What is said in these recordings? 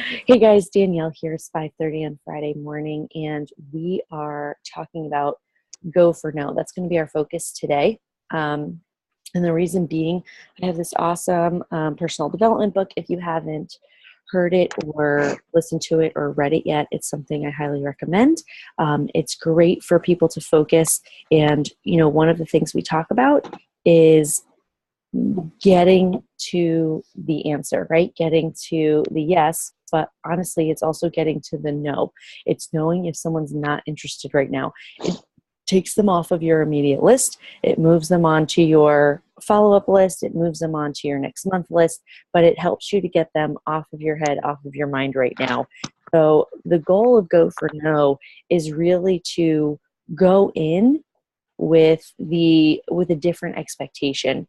Hey guys, Danielle here. It's 5:30 on Friday morning, and we are talking about go for no. That's going to be our focus today. And the reason being, I have this awesome personal development book. If you haven't heard it or listened to it or read it yet, it's something I highly recommend. It's great for people to focus. And, one of the things we talk about is getting to the answer, right? Getting to the yes, but honestly, it's also getting to the no. It's knowing if someone's not interested right now. It takes them off of your immediate list. It moves them onto your follow-up list. It moves them onto your next month list, but it helps you to get them off of your head, off of your mind right now. So the goal of Go for No is really to go in with a different expectation.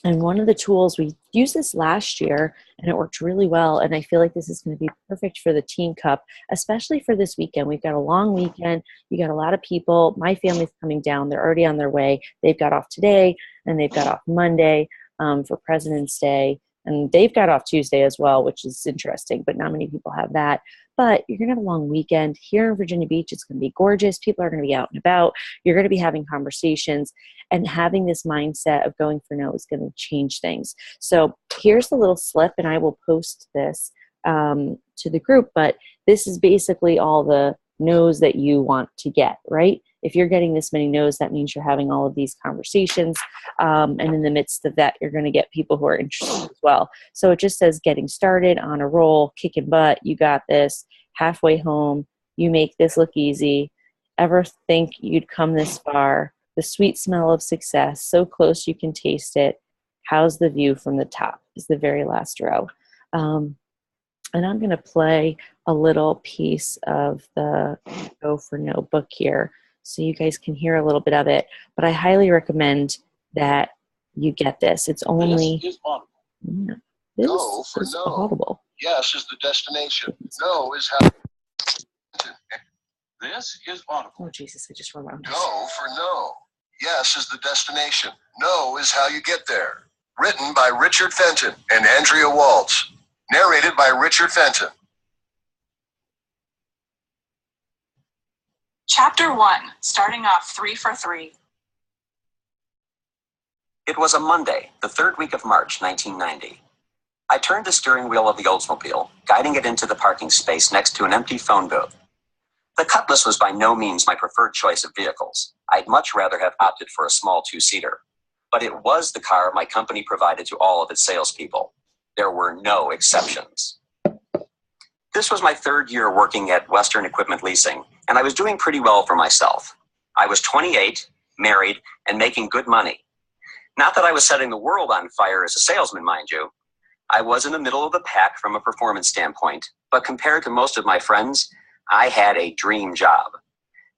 And one of the tools, we used this last year and it worked really well. And I feel like this is going to be perfect for the Teen Cup, especially for this weekend. We've got a long weekend. You got a lot of people. My family's coming down. They're already on their way. They've got off today and they've got off Monday for President's Day. And they've got off Tuesday as well, which is interesting, but not many people have that. But you're going to have a long weekend here in Virginia Beach. It's going to be gorgeous. People are going to be out and about. You're going to be having conversations, and having this mindset of going for no is going to change things. So here's the little slip, and I will post this to the group, but this is basically all the no's that you want to get, right? If you're getting this many no's, that means you're having all of these conversations. And in the midst of that, you're going to get people who are interested as well. So it just says getting started, on a roll, kicking butt, you got this, halfway home, you make this look easy, ever think you'd come this far, the sweet smell of success, so close you can taste it, how's the view from the top is the very last row. And I'm going to play a little piece of the Go for No book here so you guys can hear a little bit of it. But I highly recommend that you get this. It's only... This is audible. Yeah, this Go for is no. audible. Yes is the destination. No is how. This is audible. Oh, Jesus, I just rewound this. Go for no. Yes is the destination. No is how you get there. Written by Richard Fenton and Andrea Waltz. Narrated by Richard Fenton. Chapter 1, starting off 3 for 3. It was a Monday, the third week of March, 1990. I turned the steering wheel of the Oldsmobile, guiding it into the parking space next to an empty phone booth. The Cutlass was by no means my preferred choice of vehicles. I'd much rather have opted for a small two-seater. But it was the car my company provided to all of its salespeople. There were no exceptions. This was my third year working at Western Equipment Leasing, and I was doing pretty well for myself. I was 28, married, and making good money. Not that I was setting the world on fire as a salesman, mind you. I was in the middle of the pack from a performance standpoint, but compared to most of my friends, I had a dream job.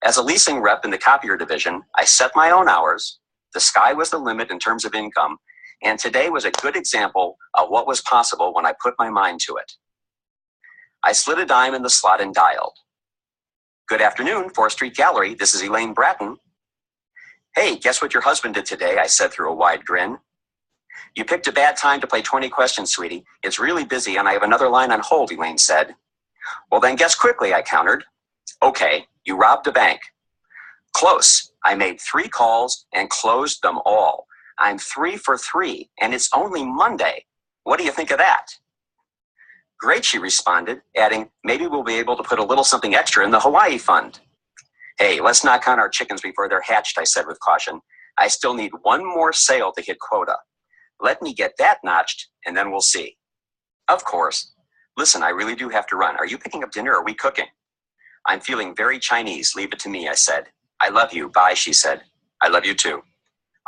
As a leasing rep in the copier division, I set my own hours. The sky was the limit in terms of income, and today was a good example of what was possible when I put my mind to it. I slid a dime in the slot and dialed. Good afternoon, 4th Street Gallery. This is Elaine Bratton. Hey, guess what your husband did today? I said through a wide grin. You picked a bad time to play 20 questions, sweetie. It's really busy and I have another line on hold, Elaine said. Well, then guess quickly, I countered. Okay, you robbed a bank. Close. I made 3 calls and closed them all. I'm 3 for 3, and it's only Monday. What do you think of that? Great, she responded, adding, maybe we'll be able to put a little something extra in the Hawaii fund. Hey, let's not count our chickens before they're hatched, I said with caution. I still need one more sale to hit quota. Let me get that notched, and then we'll see. Of course. Listen, I really do have to run. Are you picking up dinner or are we cooking? I'm feeling very Chinese. Leave it to me, I said. I love you. Bye, she said. I love you too.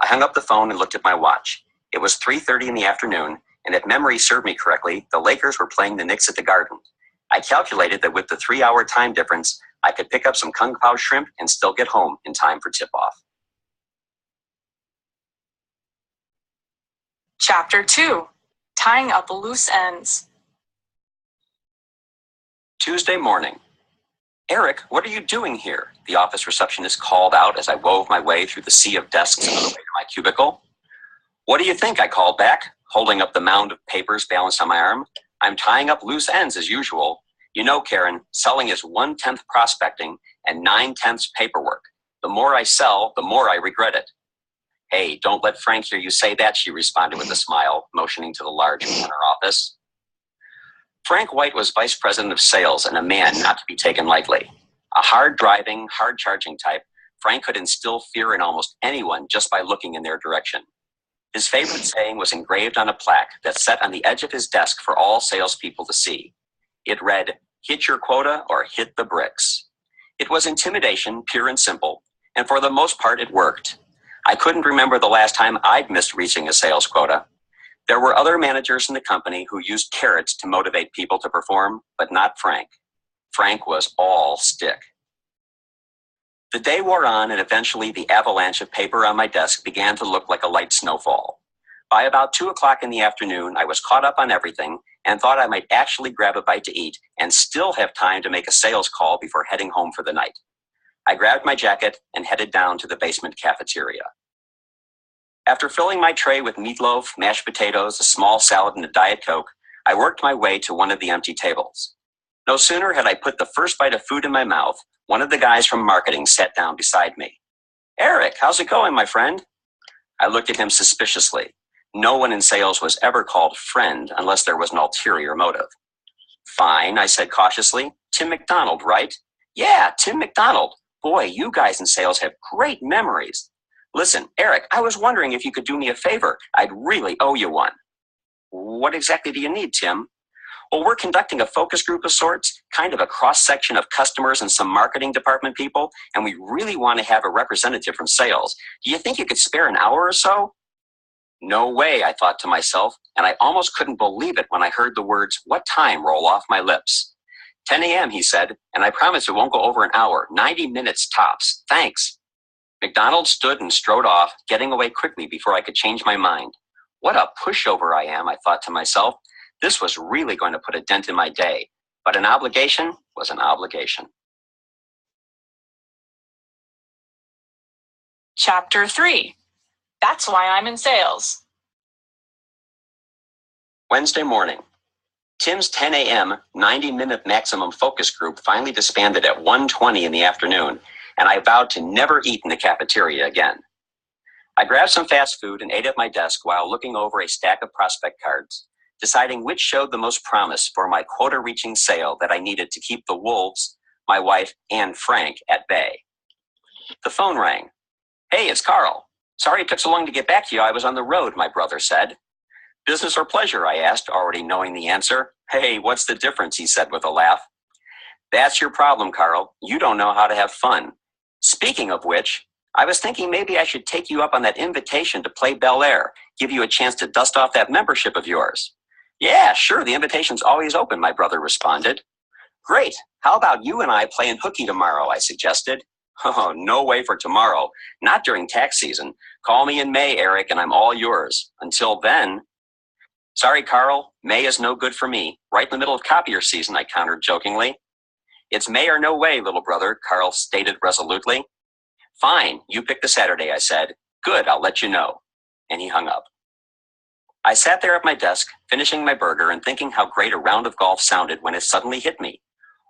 I hung up the phone and looked at my watch. It was 3:30 in the afternoon, and if memory served me correctly, the Lakers were playing the Knicks at the Garden. I calculated that with the 3-hour time difference, I could pick up some Kung Pao shrimp and still get home in time for tip-off. Chapter 2, tying up loose ends. Tuesday morning. Eric, what are you doing here? The office receptionist called out as I wove my way through the sea of desks on the way to my cubicle. What do you think? I called back, holding up the mound of papers balanced on my arm. I'm tying up loose ends as usual. You know, Karen, selling is 1/10 prospecting and 9/10 paperwork. The more I sell, the more I regret it. Hey, don't let Frank hear you say that, she responded with a smile, motioning to the large corner office. Frank White was vice president of sales and a man not to be taken lightly. A hard-driving, hard-charging type, Frank could instill fear in almost anyone just by looking in their direction. His favorite saying was engraved on a plaque that sat on the edge of his desk for all salespeople to see. It read, "Hit your quota or hit the bricks." It was intimidation, pure and simple, and for the most part it worked. I couldn't remember the last time I'd missed reaching a sales quota. There were other managers in the company who used carrots to motivate people to perform, but not Frank. Frank was all stick. The day wore on, and eventually the avalanche of paper on my desk began to look like a light snowfall. By about 2 o'clock in the afternoon, I was caught up on everything and thought I might actually grab a bite to eat and still have time to make a sales call before heading home for the night. I grabbed my jacket and headed down to the basement cafeteria. After filling my tray with meatloaf, mashed potatoes, a small salad, and a Diet Coke, I worked my way to one of the empty tables. No sooner had I put the first bite of food in my mouth, one of the guys from marketing sat down beside me. "Eric, how's it going, my friend?" I looked at him suspiciously. No one in sales was ever called friend unless there was an ulterior motive. "Fine," I said cautiously. "Tim McDonald, right?" "Yeah, Tim McDonald. Boy, you guys in sales have great memories. Listen, Eric, I was wondering if you could do me a favor. I'd really owe you one." "What exactly do you need, Tim?" "Well, we're conducting a focus group of sorts, kind of a cross-section of customers and some marketing department people, and we really want to have a representative from sales. Do you think you could spare an hour or so?" No way, I thought to myself, and I almost couldn't believe it when I heard the words, "What time?" roll off my lips. 10 a.m., he said, "and I promise it won't go over an hour, 90 minutes tops. Thanks." McDonald stood and strode off, getting away quickly before I could change my mind. What a pushover I am, I thought to myself. This was really going to put a dent in my day, but an obligation was an obligation. Chapter 3. That's why I'm in sales. Wednesday morning. Tim's 10 a.m., 90-minute maximum focus group finally disbanded at 1:20 in the afternoon, and I vowed to never eat in the cafeteria again. I grabbed some fast food and ate at my desk while looking over a stack of prospect cards, deciding which showed the most promise for my quota-reaching sale that I needed to keep the wolves, my wife, and Frank at bay. The phone rang. "Hey, it's Carl. Sorry it took so long to get back to you. I was on the road," my brother said. "Business or pleasure?" I asked, already knowing the answer. "Hey, what's the difference?" he said with a laugh. "That's your problem, Carl. You don't know how to have fun. Speaking of which, I was thinking maybe I should take you up on that invitation to play Bel Air, give you a chance to dust off that membership of yours." "Yeah, sure, the invitation's always open," my brother responded. "Great. How about you and I playing hooky tomorrow?" I suggested. "Oh, no way for tomorrow. Not during tax season. Call me in May, Eric, and I'm all yours. Until then..." "Sorry, Carl. May is no good for me. Right in the middle of copier season," I countered jokingly. "It's May or no way, little brother," Carl stated resolutely. "Fine, you pick the Saturday," I said. "Good, I'll let you know." And he hung up. I sat there at my desk, finishing my burger and thinking how great a round of golf sounded when it suddenly hit me.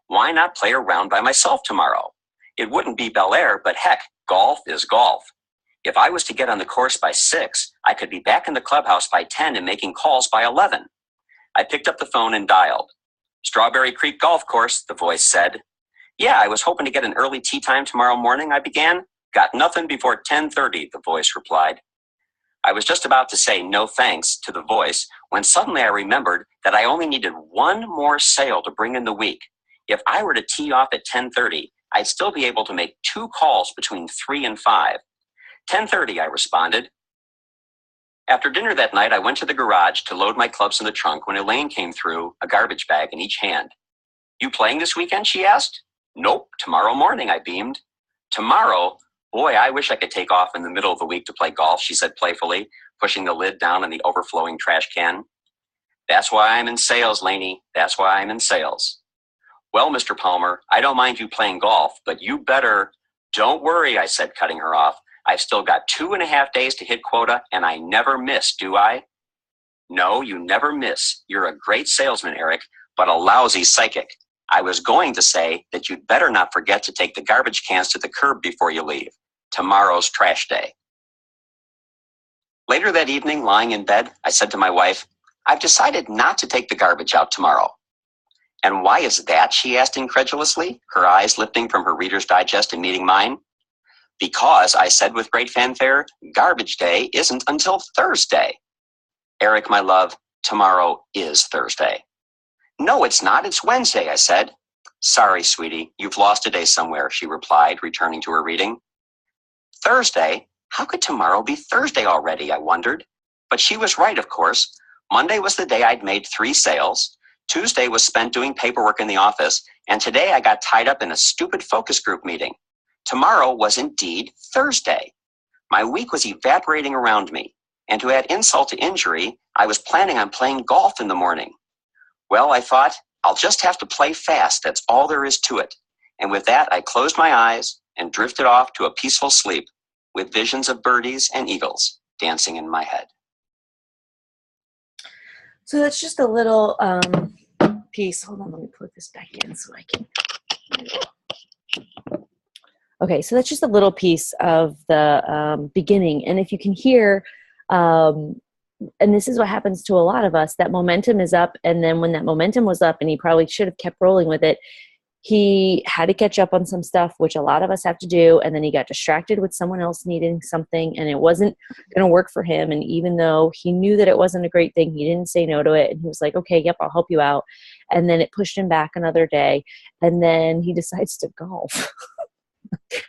Why not play a round by myself tomorrow? It wouldn't be Bel Air, but heck, golf is golf. If I was to get on the course by 6, I could be back in the clubhouse by 10 and making calls by 11. I picked up the phone and dialed. "Strawberry Creek Golf Course," the voice said. "Yeah, I was hoping to get an early tea time tomorrow morning," I began. "Got nothing before 10:30, the voice replied. I was just about to say no thanks to the voice when suddenly I remembered that I only needed one more sale to bring in the week. If I were to tee off at 10:30, I'd still be able to make 2 calls between 3 and 5. 10:30, I responded. After dinner that night, I went to the garage to load my clubs in the trunk when Elaine came through, a garbage bag in each hand. "You playing this weekend?" she asked. "Nope, tomorrow morning," I beamed. "Tomorrow? Boy, I wish I could take off in the middle of the week to play golf," she said playfully, pushing the lid down on the overflowing trash can. "That's why I'm in sales, Laney. That's why I'm in sales." "Well, Mr. Palmer, I don't mind you playing golf, but you better..." "Don't worry," I said, cutting her off. "I've still got 2.5 days to hit quota, and I never miss, do I?" No, you never miss. You're a great salesman, Eric, but a lousy psychic. I was going to say that you'd better not forget to take the garbage cans to the curb before you leave. Tomorrow's trash day. Later that evening, lying in bed, I said to my wife, I've decided not to take the garbage out tomorrow. And why is that? She asked incredulously, her eyes lifting from her Reader's Digest and meeting mine. Because, I said with great fanfare, garbage day isn't until Thursday. Eric, my love, tomorrow is Thursday. No, it's not. It's Wednesday, I said. Sorry, sweetie, you've lost a day somewhere, she replied, returning to her reading. Thursday? How could tomorrow be Thursday already, I wondered. But she was right, of course. Monday was the day I'd made 3 sales. Tuesday was spent doing paperwork in the office, and today I got tied up in a stupid focus group meeting. Tomorrow was indeed Thursday. My week was evaporating around me, and to add insult to injury, I was planning on playing golf in the morning. Well, I thought, I'll just have to play fast, that's all there is to it. And with that, I closed my eyes and drifted off to a peaceful sleep with visions of birdies and eagles dancing in my head. So that's just a little piece. Hold on, let me plug this back in so I can. Okay, so that's just a little piece of the beginning. And if you can hear, and this is what happens to a lot of us, that momentum is up. And then when that momentum was up and he probably should have kept rolling with it, he had to catch up on some stuff, which a lot of us have to do. And then he got distracted with someone else needing something and it wasn't going to work for him. And even though he knew that it wasn't a great thing, he didn't say no to it. And he was like, okay, yep, I'll help you out. And then it pushed him back another day. And then he decides to golf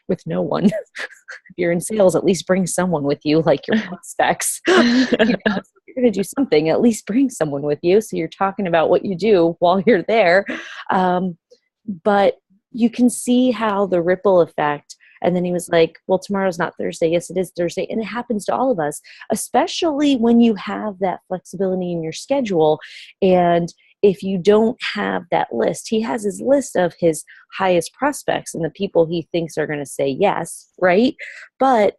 with no one. If you're in sales, at least bring someone with you, like your prospects. You know, so if you're going to do something, at least bring someone with you. So you're talking about what you do while you're there. But you can see how the ripple effect, and then he was like, well, tomorrow's not Thursday. Yes, it is Thursday. And it happens to all of us, especially when you have that flexibility in your schedule. And if you don't have that list, he has his list of his highest prospects and the people he thinks are going to say yes, right? But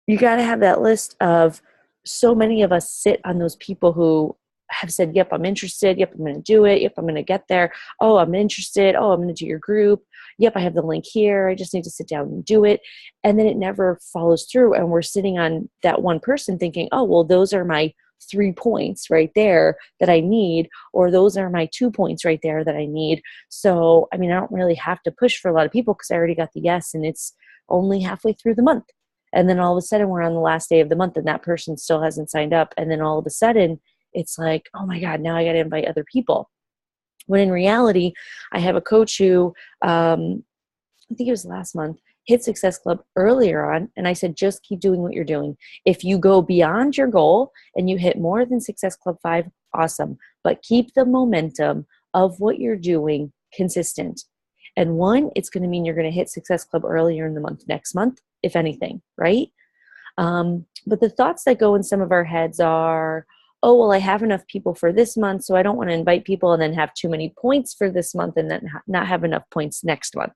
you got to have that list of, so many of us sit on those people who have said, yep, I'm interested. Yep, I'm going to do it. Yep, I'm going to get there. Oh, I'm interested. Oh, I'm going to do your group. Yep, I have the link here. I just need to sit down and do it. And then it never follows through. And we're sitting on that one person thinking, oh, well, those are my 3 points right there that I need, or those are my 2 points right there that I need. So, I mean, I don't really have to push for a lot of people because I already got the yes, and it's only halfway through the month. And then all of a sudden we're on the last day of the month and that person still hasn't signed up. And then all of a sudden it's like, oh my God, now I got to invite other people. When in reality, I have a coach who, I think it was last month, hit Success Club earlier on. And I said, just keep doing what you're doing. If you go beyond your goal and you hit more than Success Club 5, awesome. But keep the momentum of what you're doing consistent. And one, it's going to mean you're going to hit Success Club earlier in the month, next month, if anything, right? But the thoughts that go in some of our heads are, oh, well, I have enough people for this month, so I don't want to invite people and then have too many points for this month and then not have enough points next month.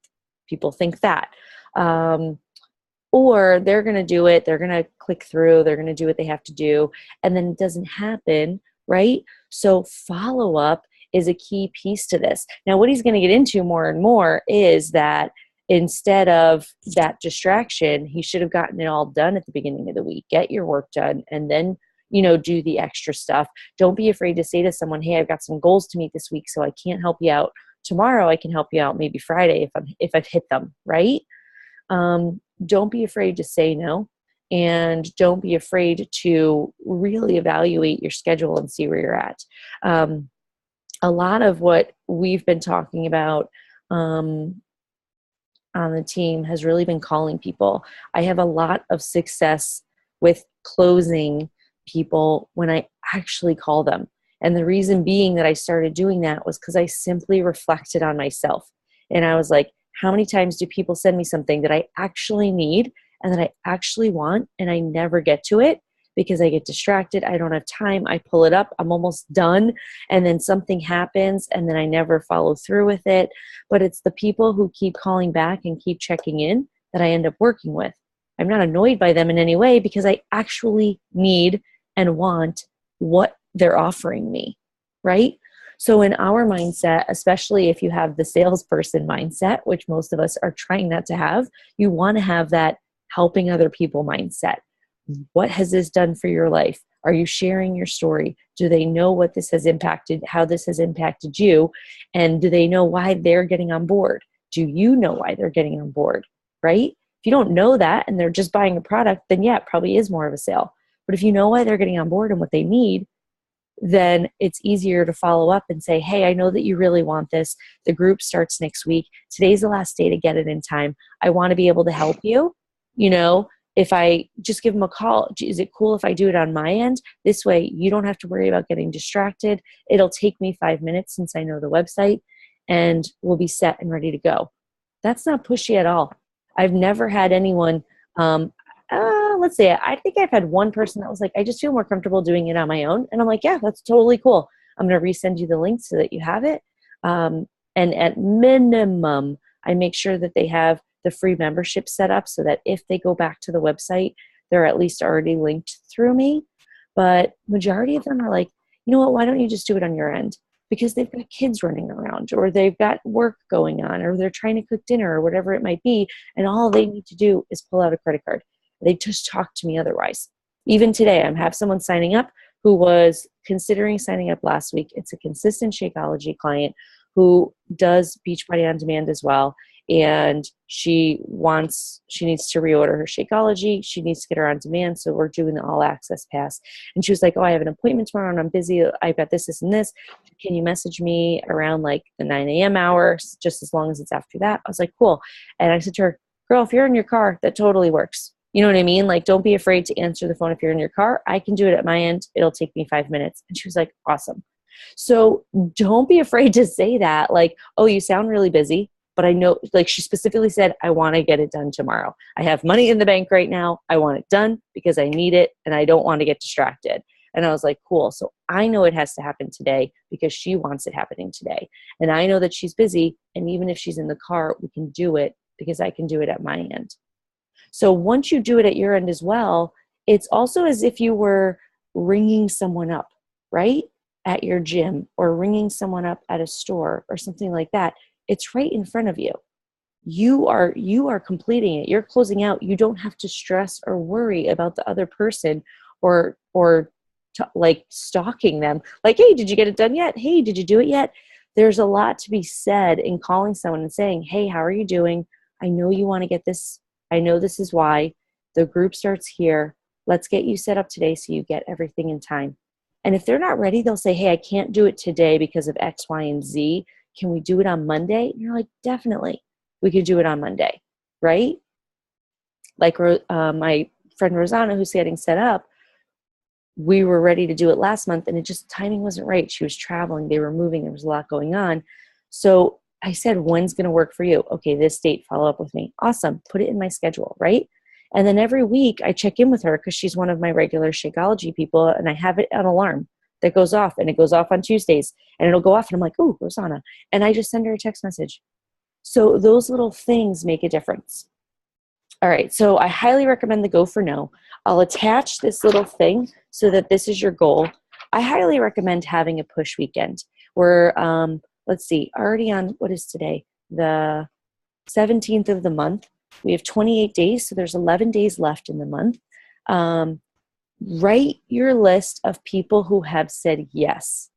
People think that. Or they're going to do it, they're going to click through, they're going to do what they have to do, and then it doesn't happen, right? So follow-up is a key piece to this. Now, what he's going to get into more and more is that instead of that distraction, he should have gotten it all done at the beginning of the week. Get your work done, and then do the extra stuff. Don't be afraid to say to someone, hey, I've got some goals to meet this week, so I can't help you out tomorrow. I can help you out maybe Friday if I've hit them, right? Don't be afraid to say no, and don't be afraid to really evaluate your schedule and see where you're at. A lot of what we've been talking about on the team has really been calling people. I have a lot of success with closing people when I actually call them. And the reason being that I started doing that was because I simply reflected on myself. And I was like, how many times do people send me something that I actually need and that I actually want, and I never get to it because I get distracted, I don't have time, I pull it up, I'm almost done, and then something happens and then I never follow through with it. But it's the people who keep calling back and keep checking in that I end up working with. I'm not annoyed by them in any way because I actually need and want what they're offering me, right? So in our mindset, especially if you have the salesperson mindset, which most of us are trying not to have, you want to have that helping other people mindset. What has this done for your life? Are you sharing your story? Do they know what this has impacted, how this has impacted you? And do they know why they're getting on board? Do you know why they're getting on board, right? If you don't know that and they're just buying a product, then yeah, it probably is more of a sale. But if you know why they're getting on board and what they need, then it's easier to follow up and say, hey, I know that you really want this. The group starts next week. Today's the last day to get it in time. I want to be able to help you. You know, if I just give them a call, is it cool if I do it on my end? This way, you don't have to worry about getting distracted. It'll take me 5 minutes since I know the website, and we'll be set and ready to go. That's not pushy at all. I've never had anyone, let's say, I think I've had one person that was like, I just feel more comfortable doing it on my own. And I'm like, yeah, that's totally cool. I'm going to resend you the link so that you have it. And at minimum, I make sure that they have the free membership set up so that if they go back to the website, they're at least already linked through me. But majority of them are like, you know what, why don't you just do it on your end? Because they've got kids running around, or they've got work going on, or they're trying to cook dinner, or whatever it might be. And all they need to do is pull out a credit card. They just talk to me otherwise. Even today, I have someone signing up who was considering signing up last week. It's a consistent Shakeology client who does Beachbody on demand as well. And she needs to reorder her Shakeology. She needs to get her on demand. So we're doing the all access pass. And she was like, oh, I have an appointment tomorrow and I'm busy. I've got this, and this. Can you message me around like the 9 a.m. hour, just as long as it's after that? I was like, cool. And I said to her, girl, if you're in your car, that totally works. You know what I mean? Like, don't be afraid to answer the phone if you're in your car. I can do it at my end. It'll take me 5 minutes. And she was like, awesome. So don't be afraid to say that. Like, oh, you sound really busy. But I know, like she specifically said, I want to get it done tomorrow. I have money in the bank right now. I want it done because I need it and I don't want to get distracted. And I was like, cool. So I know it has to happen today because she wants it happening today. And I know that she's busy. And even if she's in the car, we can do it because I can do it at my end. So once you do it at your end as well, it's also as if you were ringing someone up, right? At your gym, or ringing someone up at a store or something like that. It's right in front of you. You are completing it. You're closing out. You don't have to stress or worry about the other person or like stalking them. Like, hey, did you get it done yet? Hey, did you do it yet? There's a lot to be said in calling someone and saying, hey, how are you doing? I know you want to get this. I know this is why. The group starts here. Let's get you set up today so you get everything in time. And if they're not ready, they'll say, hey, I can't do it today because of X, Y, and Z. Can we do it on Monday? And you're like, definitely. We could do it on Monday, right? Like my friend Rosanna, who's getting set up, we were ready to do it last month, and it just, timing wasn't right. She was traveling. They were moving. There was a lot going on. So I said, when's going to work for you? Okay, this date, follow up with me. Awesome. Put it in my schedule, right? And then every week I check in with her because she's one of my regular Shakeology people, and I have an alarm that goes off, and it goes off on Tuesdays, and it'll go off, and I'm like, oh, Rosanna. And I just send her a text message. So those little things make a difference. All right, so I highly recommend the Go for No. I'll attach this little thing so that this is your goal. I highly recommend having a push weekend. We're, let's see, already on, what is today? The 17th of the month. We have 28 days, so there's 11 days left in the month. Write your list of people who have said yes.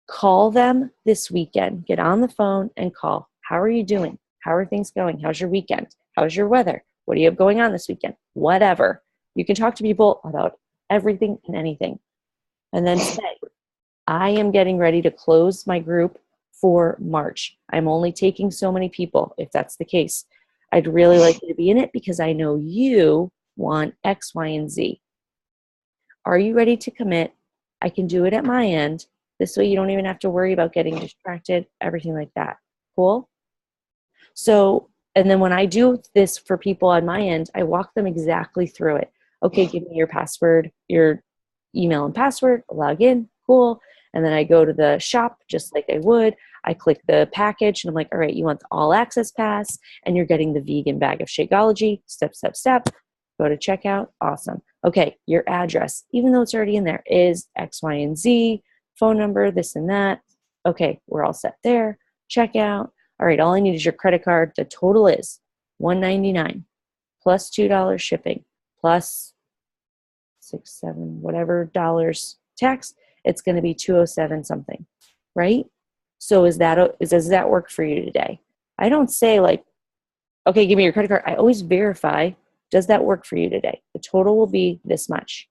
Call them this weekend. Get on the phone and call. How are you doing? How are things going? How's your weekend? How's your weather? What do you have going on this weekend? Whatever. You can talk to people about everything and anything. And then say, I am getting ready to close my group for March. I'm only taking so many people, if that's the case. I'd really like you to be in it because I know you want X, Y, and Z. Are you ready to commit? I can do it at my end. This way you don't even have to worry about getting distracted, everything like that. Cool? So, and then when I do this for people on my end, I walk them exactly through it. Okay, give me your password, your email and password, log in, cool. And then I go to the shop just like I would. I click the package and I'm like, all right, you want the all access pass and you're getting the vegan bag of Shakeology, step, step, step. Go to checkout, awesome. Okay, your address, even though it's already in there, is X, Y, and Z, phone number, this and that. Okay, we're all set there. Checkout. All right, all I need is your credit card. The total is $199 plus $2 shipping plus 6, 7, whatever dollars tax. It's going to be 207 something, right? So does that work for you today? I don't say like, okay, give me your credit card. I always verify, does that work for you today? The total will be this much.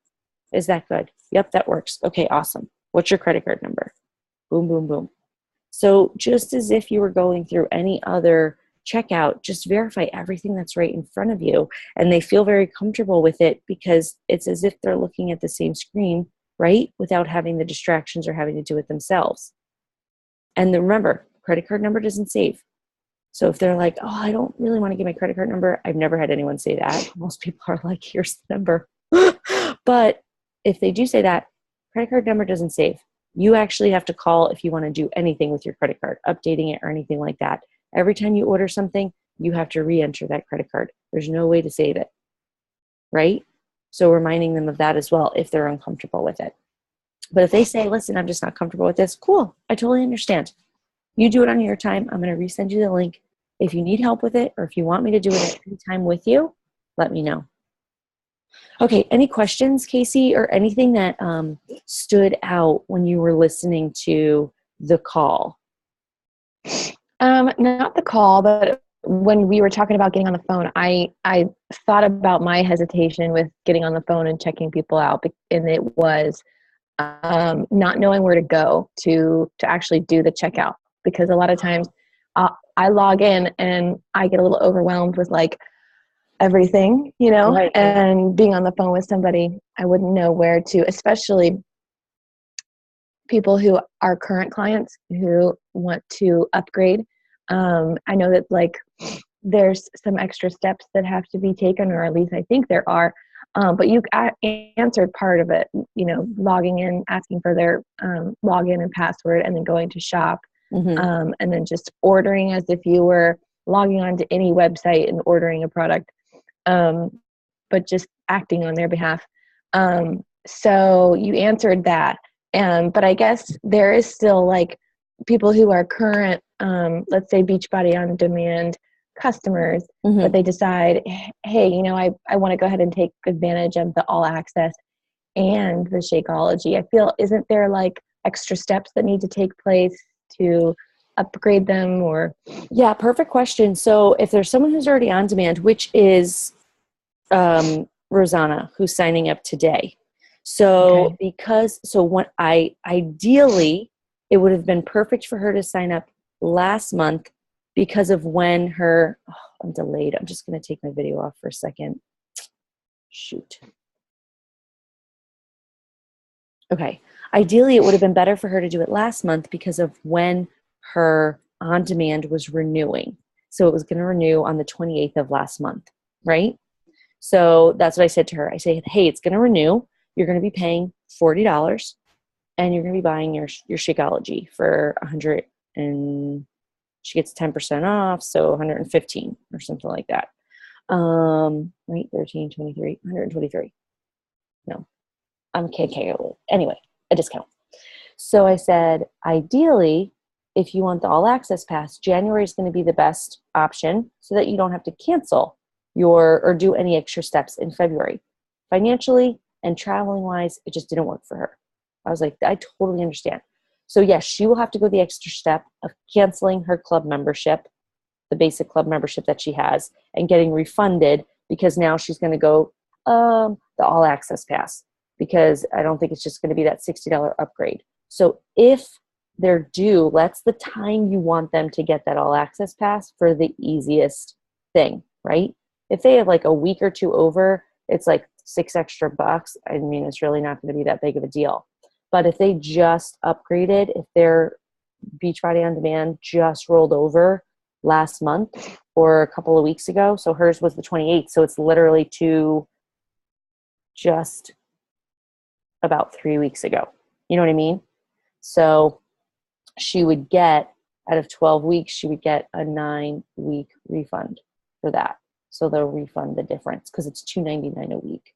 Is that good? Yep, that works. Okay, awesome. What's your credit card number? Boom, boom, boom. So just as if you were going through any other checkout, just verify everything that's right in front of you. And they feel very comfortable with it because it's as if they're looking at the same screen, right? Without having the distractions or having to do it themselves. And then remember, credit card number doesn't save. So if they're like, oh, I don't really want to give my credit card number, I've never had anyone say that. Most people are like, here's the number. But if they do say that, credit card number doesn't save. You actually have to call if you want to do anything with your credit card, updating it or anything like that. Every time you order something, you have to re-enter that credit card. There's no way to save it, right? So reminding them of that as well if they're uncomfortable with it. But if they say, listen, I'm just not comfortable with this, cool, I totally understand. You do it on your time. I'm going to resend you the link. If you need help with it or if you want me to do it at any time with you, let me know. Okay, any questions, Casey, or anything that stood out when you were listening to the call? Not the call, but when we were talking about getting on the phone, I thought about my hesitation with getting on the phone and checking people out, and it was not knowing where to go to actually do the checkout. Because a lot of times I log in and I get a little overwhelmed with like everything, Right. and being on the phone with somebody, I wouldn't know where to, especially people who are current clients who want to upgrade. I know that like there's some extra steps that have to be taken, or at least I think there are. But you answered part of it, logging in, asking for their login and password, and then going to shop. Mm-hmm. And then just ordering as if you were logging on to any website and ordering a product, but just acting on their behalf. So you answered that. But I guess there is still like people who are current, let's say Beachbody On Demand customers, Mm-hmm. but they decide, hey, I want to go ahead and take advantage of the all access and the Shakeology. I feel, isn't there like extra steps that need to take place to upgrade them? Or Yeah, perfect question. So if there's someone who's already on demand, which is Rosanna, who's signing up today. So ideally it would have been perfect for her to sign up last month because of when I'm delayed. I'm just going to take my video off for a second. Shoot. Okay. Ideally, it would have been better for her to do it last month because of when her on-demand was renewing. So it was going to renew on the 28th of last month, right? So that's what I said to her. I say, hey, it's going to renew. You're going to be paying $40 and you're going to be buying your Shakeology for $100 and she gets 10% off. So $115 or something like that. Right. 13, 23, 123. No, I'm KK. Anyway, a discount. So I said, ideally, if you want the all access pass, January is going to be the best option so that you don't have to cancel or do any extra steps in February. Financially and traveling wise, it just didn't work for her. I was like, I totally understand. So yes, she will have to go the extra step of canceling her club membership, the basic club membership that she has, and getting refunded because now she's going to go the all access pass because I don't think it's just going to be that $60 upgrade. So if they're due, that's the time you want them to get that all access pass for the easiest thing, right? If they have like a week or two over, it's like $6 extra. I mean, it's really not going to be that big of a deal. But if they just upgraded, if their Beachbody On Demand just rolled over last month or a couple of weeks ago, so hers was the 28th, so it's literally to just about 3 weeks ago. You know what I mean? So she would get, out of 12 weeks, she would get a 9-week refund for that. So they'll refund the difference because it's $299 a week.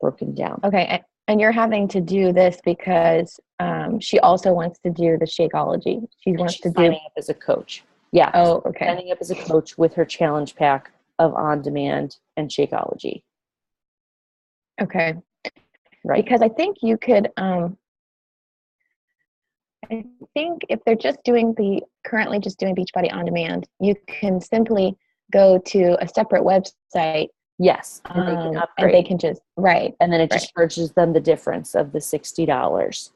broken down. Okay. And you're having to do this because she also wants to do the Shakeology. She wants to do. Signing up as a coach. Yeah. Oh, okay. Signing up as a coach with her challenge pack of On Demand and Shakeology. Okay. Right. Because I think you could, I think if they're currently just doing Beachbody On Demand, you can simply go to a separate website. Yes. And they can upgrade. And they can just, right. And then it just charges them the difference of the $60.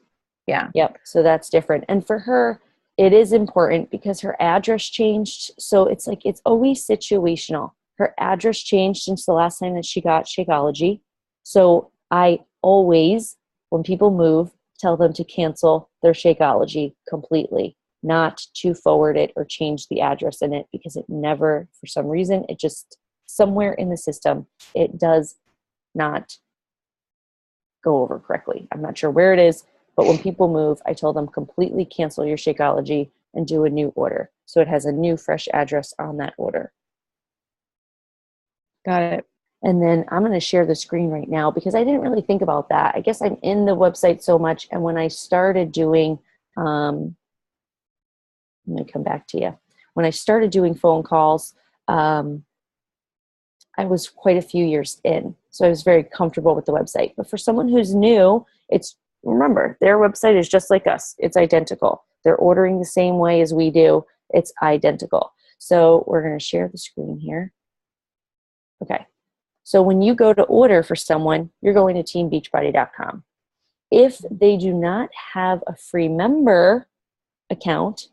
Yeah. Yep. So that's different. And for her, it is important because her address changed. So it's like, it's always situational. Her address changed since the last time that she got Shakeology. So I always, when people move, tell them to cancel their Shakeology completely, not to forward it or change the address in it, because it never, for some reason, it just, somewhere in the system, it does not go over correctly. I'm not sure where it is, but when people move, I tell them completely cancel your Shakeology and do a new order. So it has a new fresh address on that order. Got it. And then I'm going to share the screen right now because I didn't really think about that. I guess I'm in the website so much. And when I started doing, I'm going to come back to you. When I started doing phone calls, I was quite a few years in. So I was very comfortable with the website. But for someone who's new, remember, their website is just like us. It's identical. They're ordering the same way as we do. It's identical. So we're going to share the screen here. Okay. So when you go to order for someone, you're going to teambeachbody.com. If they do not have a free member account,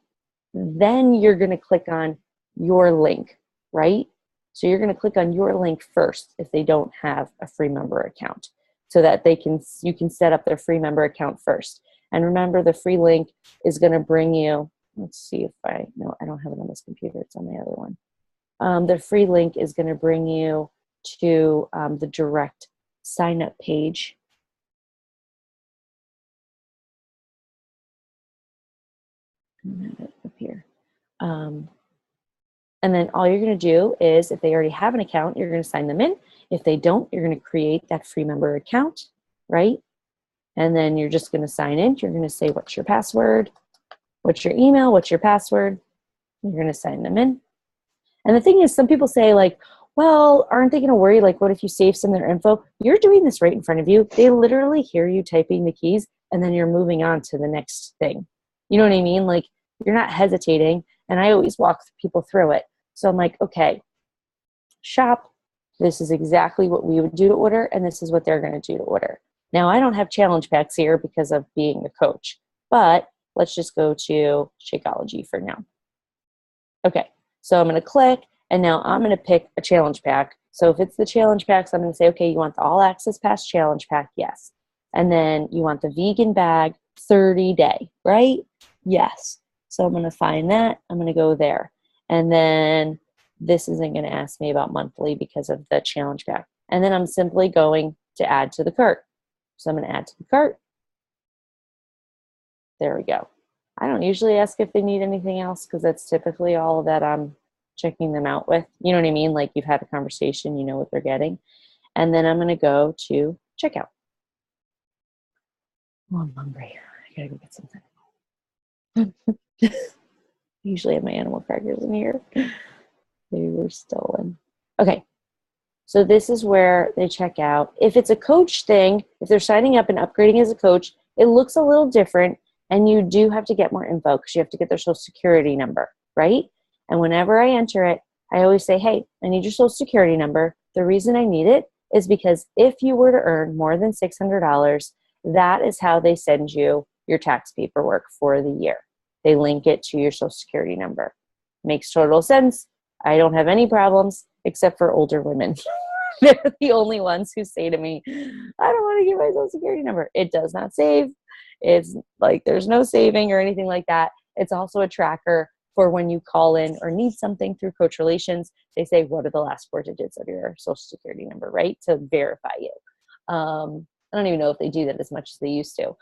then you're going to click on your link, right? So you're going to click on your link first if they don't have a free member account, so that you can set up their free member account first. And remember, the free link is going to bring you, let's see if I don't have it on this computer. It's on the other one. The free link is going to bring you to the direct sign up page. I have it up here. And then all you're going to do is, if they already have an account, you're going to sign them in. If they don't, you're going to create that free member account, right? And then you're just going to sign in. You're going to say, what's your password? What's your email? What's your password? You're going to sign them in. And the thing is, some people say like, well, aren't they going to worry? Like, what if you save some of their info? You're doing this right in front of you. They literally hear you typing the keys, and then you're moving on to the next thing. You know what I mean? Like, you're not hesitating. And I always walk people through it. So I'm like, okay, shop. This is exactly what we would do to order, and this is what they're going to do to order. Now, I don't have challenge packs here because of being a coach, but let's just go to Shakeology for now. Okay, so I'm going to click, and now I'm going to pick a challenge pack. So if it's the challenge packs, I'm going to say, okay, you want the All Access Pass challenge pack? Yes. And then you want the vegan bag 30-day, right? Yes. So I'm going to find that. I'm going to go there. And then this isn't going to ask me about monthly because of the challenge pack. And then I'm simply going to add to the cart. So I'm going to add to the cart. There we go. I don't usually ask if they need anything else because that's typically all that I'm checking them out with. You know what I mean? Like, you've had a conversation, you know what they're getting. And then I'm going to go to checkout. Oh, I'm hungry. I got to go get something. Usually have my animal crackers in here. They were stolen. Okay. So this is where they check out. If it's a coach thing, if they're signing up and upgrading as a coach, it looks a little different, and you do have to get more info because you have to get their social security number, right? And whenever I enter it, I always say, hey, I need your social security number. The reason I need it is because if you were to earn more than $600, that is how they send you your tax paperwork for the year. They link it to your social security number. Makes total sense. I don't have any problems except for older women. They're the only ones who say to me, I don't want to give my social security number. It does not save. It's like there's no saving or anything like that. It's also a tracker for when you call in or need something through Coach Relations. They say, what are the last 4 digits of your social security number, right? To verify you. I don't even know if they do that as much as they used to.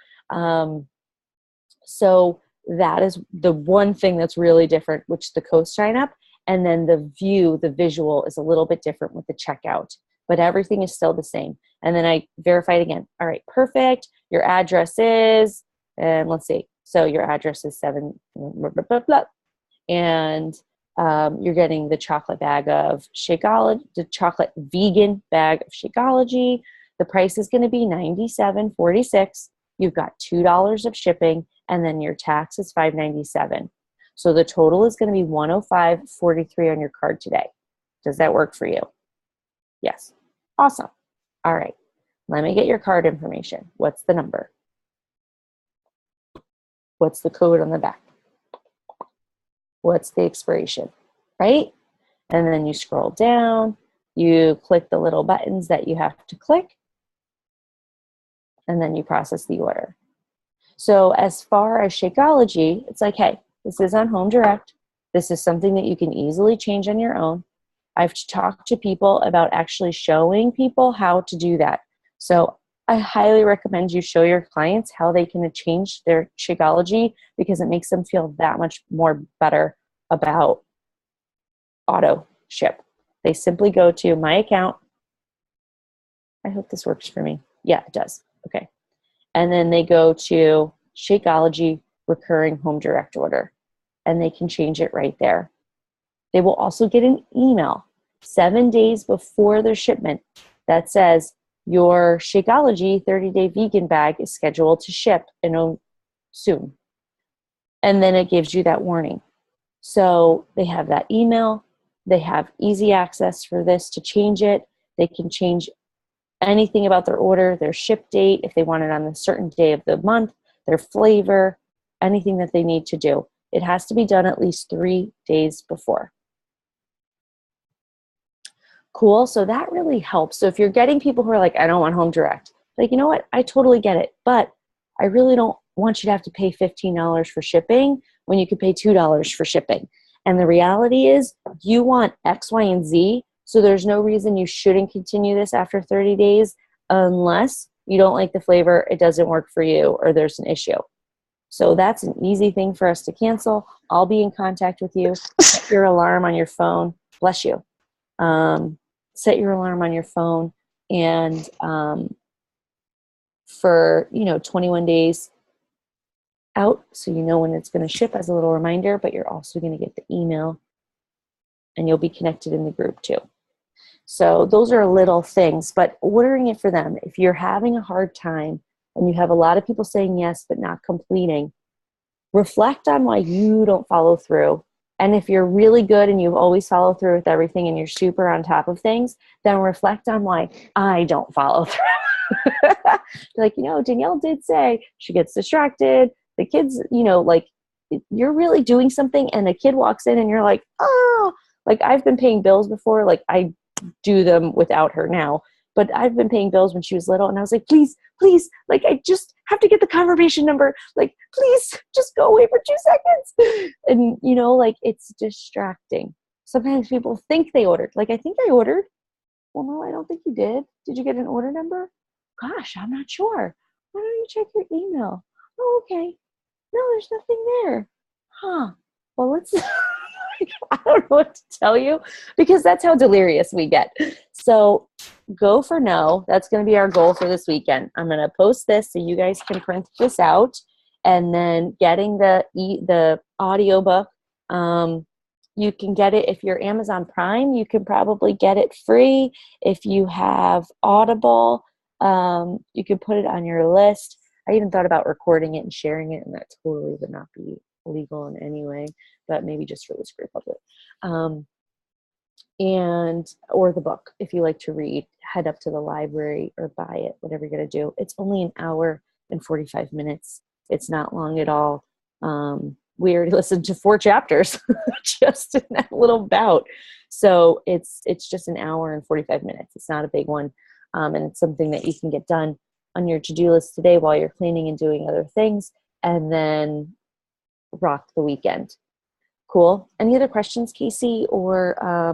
So that is the one thing that's really different, which the coach sign up. And then the visual is a little bit different with the checkout, but everything is still the same. And then I verify it again. All right, perfect. Your address is, and let's see. So your address is 7, blah, blah, blah, blah. And you're getting the chocolate bag of Shakeology, the chocolate vegan bag of Shakeology. The price is going to be $97.46. You've got $2 of shipping, and then your tax is $5.97. So the total is going to be $105.43 on your card today. Does that work for you? Yes. Awesome. All right. Let me get your card information. What's the number? What's the code on the back? What's the expiration? Right? And then you scroll down. You click the little buttons that you have to click. And then you process the order. So as far as Shakeology, it's like, hey, this is on Home Direct. This is something that you can easily change on your own. I've talked to people about actually showing people how to do that. So I highly recommend you show your clients how they can change their Shakeology, because it makes them feel that much more better about auto ship. They simply go to my account. I hope this works for me. Yeah, it does. Okay. And then they go to Shakeology recurring home direct order, and they can change it right there. They will also get an email 7 days before their shipment that says your Shakeology 30-day vegan bag is scheduled to ship soon. And then it gives you that warning. So they have that email. They have easy access for this to change it. They can change anything about their order, their ship date, if they want it on a certain day of the month, their flavor, anything that they need to do. It has to be done at least 3 days before. Cool. So that really helps. So if you're getting people who are like, I don't want home direct, like, you know what? I totally get it. But I really don't want you to have to pay $15 for shipping when you could pay $2 for shipping. And the reality is you want X, Y, and Z. So there's no reason you shouldn't continue this after 30 days unless you don't like the flavor, it doesn't work for you, or there's an issue. So that's an easy thing for us to cancel. I'll be in contact with you. Set your alarm on your phone. Bless you. Set your alarm on your phone, and for 21 days out, so you know when it's going to ship as a little reminder, but you're also going to get the email, and you'll be connected in the group too. So those are little things, but ordering it for them. If you're having a hard time and you have a lot of people saying yes but not completing, reflect on why you don't follow through. And if you're really good and you've always followed through with everything and you're super on top of things, then reflect on why I don't follow through. Like, Danielle did say she gets distracted. The kids, like, you're really doing something and a kid walks in and you're like, oh, like I've been paying bills before. Like I do them without her now, but I've been paying bills when she was little, and I was like, please, like I just have to get the confirmation number. Like, please just go away for 2 seconds. And like it's distracting. Sometimes people think they ordered. Like, I think I ordered. Well, no, I don't think you did. Did you get an order number? Gosh, I'm not sure. Why don't you check your email? Oh, okay. No, there's nothing there. Huh. Well, let's I don't know what to tell you, because that's how delirious we get. So go for no. That's going to be our goal for this weekend. I'm going to post this so you guys can print this out, and then getting the audiobook. You can get it if you're Amazon Prime. You can probably get it free. If you have Audible, you can put it on your list. I even thought about recording it and sharing it, and that totally would not be legal in any way, but maybe just for this group I'll do it. Or the book, if you like to read, head up to the library or buy it, whatever you're going to do. It's only an hour and 45 minutes. It's not long at all. We already listened to 4 chapters just in that little bout. So it's just an hour and 45 minutes. It's not a big one. And it's something that you can get done on your to-do list today while you're cleaning and doing other things, and then rock the weekend. Cool. Any other questions, Casey? Or I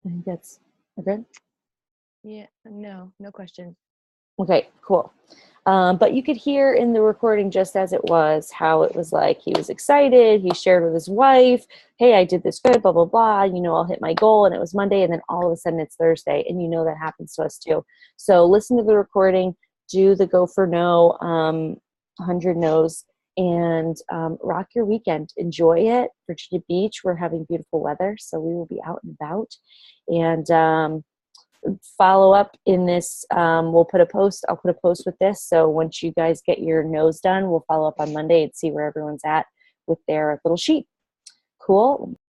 think that's good. Yeah, no questions. Okay, cool. But you could hear in the recording, just as it was, how it was like he was excited. He shared with his wife, hey, I did this good, blah, blah, blah. I'll hit my goal. And it was Monday. And then all of a sudden it's Thursday. And that happens to us too. So listen to the recording, do the go for no, 100 no's, and rock your weekend. Enjoy it. Virginia Beach, we're having beautiful weather. So we will be out and about. And follow up in this. I'll put a post with this. So once you guys get your nose done, we'll follow up on Monday and see where everyone's at with their little sheet. Cool.